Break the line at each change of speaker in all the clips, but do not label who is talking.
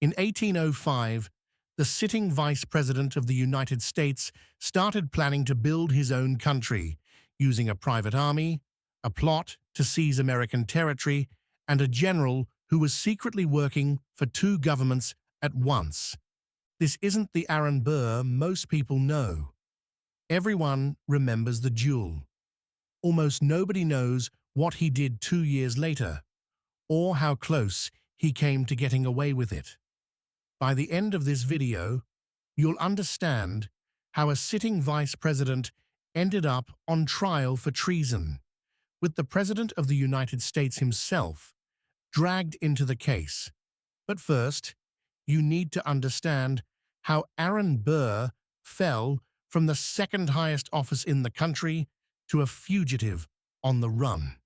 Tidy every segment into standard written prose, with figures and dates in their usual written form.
In 1805, the sitting vice president of the United States started planning to build his own country, using a private army, a plot to seize American territory, and a general who was secretly working for two governments at once. This isn't the Aaron Burr most people know. Everyone remembers the duel. Almost nobody knows what he did 2 years later, or how close he came to getting away with it. By the end of this video, you'll understand how a sitting vice president ended up on trial for treason, with the President of the United States himself dragged into the case. But first, you need to understand how Aaron Burr fell from the second highest office in the country to a fugitive on the run.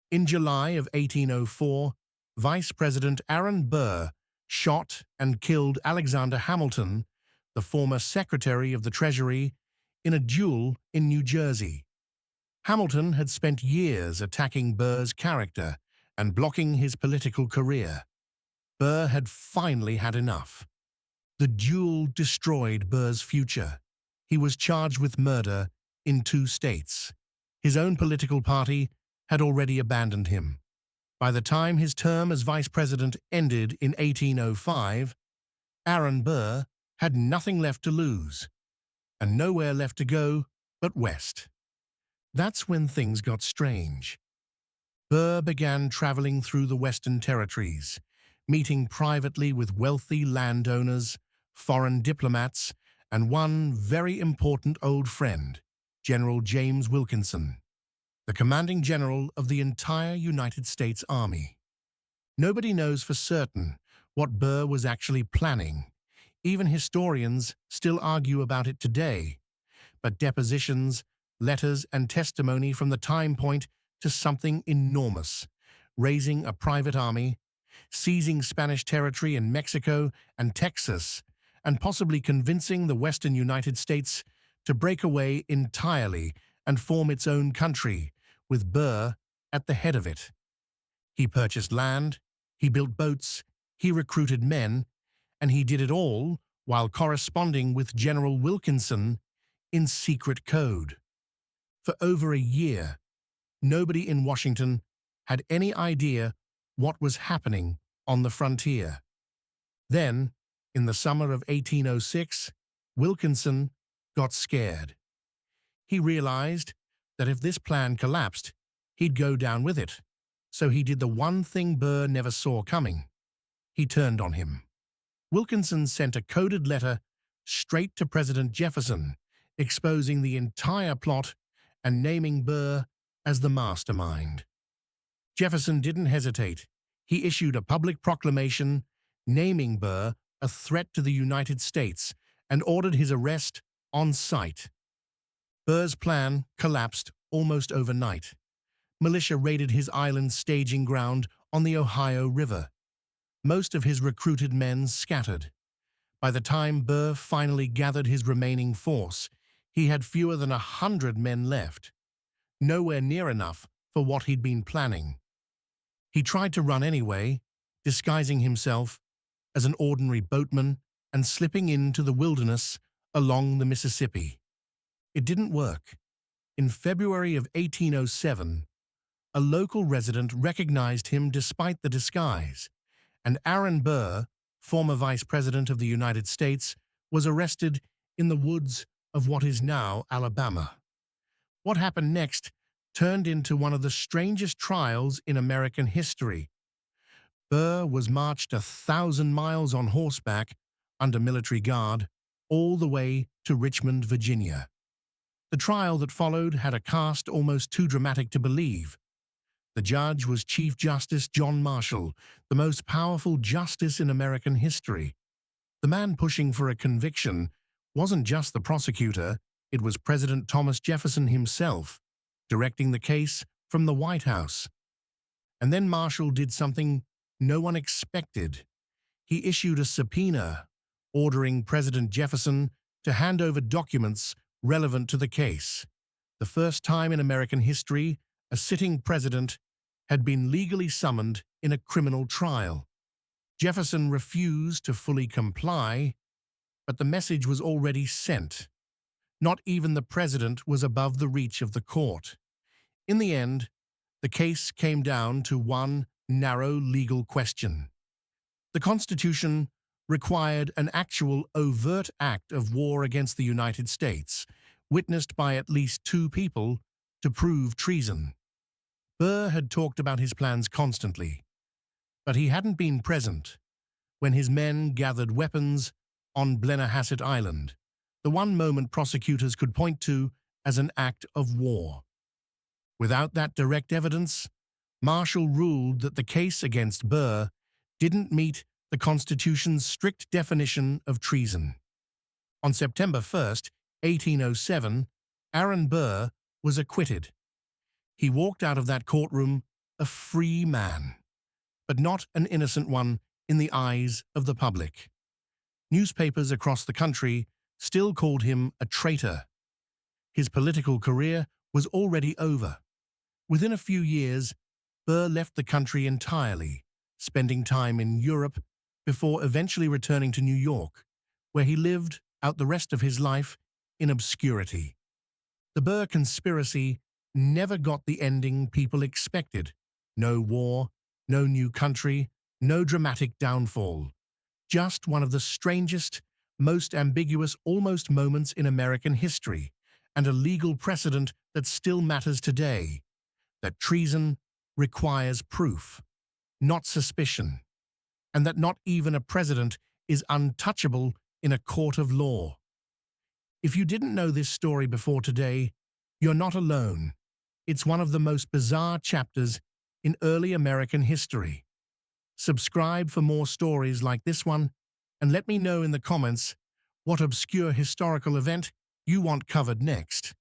In July of 1804, Vice President Aaron Burr shot and killed Alexander Hamilton, the former Secretary of the Treasury, in a duel in New Jersey. Hamilton had spent years attacking Burr's character and blocking his political career. Burr had finally had enough. The duel destroyed Burr's future. He was charged with murder in 2 states. His own political party had already abandoned him. By the time his term as vice president ended in 1805, Aaron Burr had nothing left to lose, and nowhere left to go but west. That's when things got strange. Burr began traveling through the Western territories, meeting privately with wealthy landowners, foreign diplomats, and one very important old friend, General James Wilkinson, the commanding general of the entire United States Army. Nobody knows for certain what Burr was actually planning. Even historians still argue about it today, but depositions, letters, and testimony from the time point to something enormous: raising a private army, seizing Spanish territory in Mexico and Texas, and possibly convincing the Western United States to break away entirely and form its own country, with Burr at the head of it. He purchased land, he built boats, he recruited men, and he did it all while corresponding with General Wilkinson in secret code. For over a year, nobody in Washington had any idea what was happening on the frontier. Then, in the summer of 1806, Wilkinson got scared. He realized that if this plan collapsed, he'd go down with it. So he did the one thing Burr never saw coming. He turned on him. Wilkinson sent a coded letter straight to President Jefferson, exposing the entire plot and naming Burr as the mastermind. Jefferson didn't hesitate. He issued a public proclamation naming Burr a threat to the United States and ordered his arrest on sight. Burr's plan collapsed almost overnight. Militia raided his island staging ground on the Ohio River. Most of his recruited men scattered. By the time Burr finally gathered his remaining force, he had fewer than 100 men left, nowhere near enough for what he'd been planning. He tried to run anyway, disguising himself as an ordinary boatman and slipping into the wilderness along the Mississippi. It didn't work. In February of 1807, a local resident recognized him despite the disguise, and Aaron Burr, former Vice President of the United States, was arrested in the woods of what is now Alabama. What happened next turned into one of the strangest trials in American history. Burr was marched 1,000 miles on horseback under military guard all the way to Richmond, Virginia. The trial that followed had a cast almost too dramatic to believe. The judge was Chief Justice John Marshall, the most powerful justice in American history. The man pushing for a conviction wasn't just the prosecutor, it was President Thomas Jefferson himself, directing the case from the White House. And then Marshall did something no one expected. He issued a subpoena, ordering President Jefferson to hand over documents relevant to the case. The first time in American history a sitting president had been legally summoned in a criminal trial. Jefferson refused to fully comply, but the message was already sent. Not even the president was above the reach of the court. In the end, the case came down to one narrow legal question. The Constitution required an actual overt act of war against the United States, witnessed by at least two people, to prove treason. Burr had talked about his plans constantly, but he hadn't been present when his men gathered weapons on Blennerhassett Island, the one moment prosecutors could point to as an act of war. Without that direct evidence, Marshall ruled that the case against Burr didn't meet the Constitution's strict definition of treason. On September 1st, 1807, Aaron Burr was acquitted. He walked out of that courtroom a free man, but not an innocent one in the eyes of the public. Newspapers across the country still called him a traitor. His political career was already over. Within a few years, Burr left the country entirely, spending time in Europe before eventually returning to New York, where he lived out the rest of his life in obscurity. The Burr Conspiracy never got the ending people expected. No war, no new country, no dramatic downfall. Just one of the strangest, most ambiguous almost moments in American history, and a legal precedent that still matters today, that treason requires proof, not suspicion, and that not even a president is untouchable in a court of law. If you didn't know this story before today, you're not alone. It's one of the most bizarre chapters in early American history. Subscribe for more stories like this one, and let me know in the comments what obscure historical event you want covered next.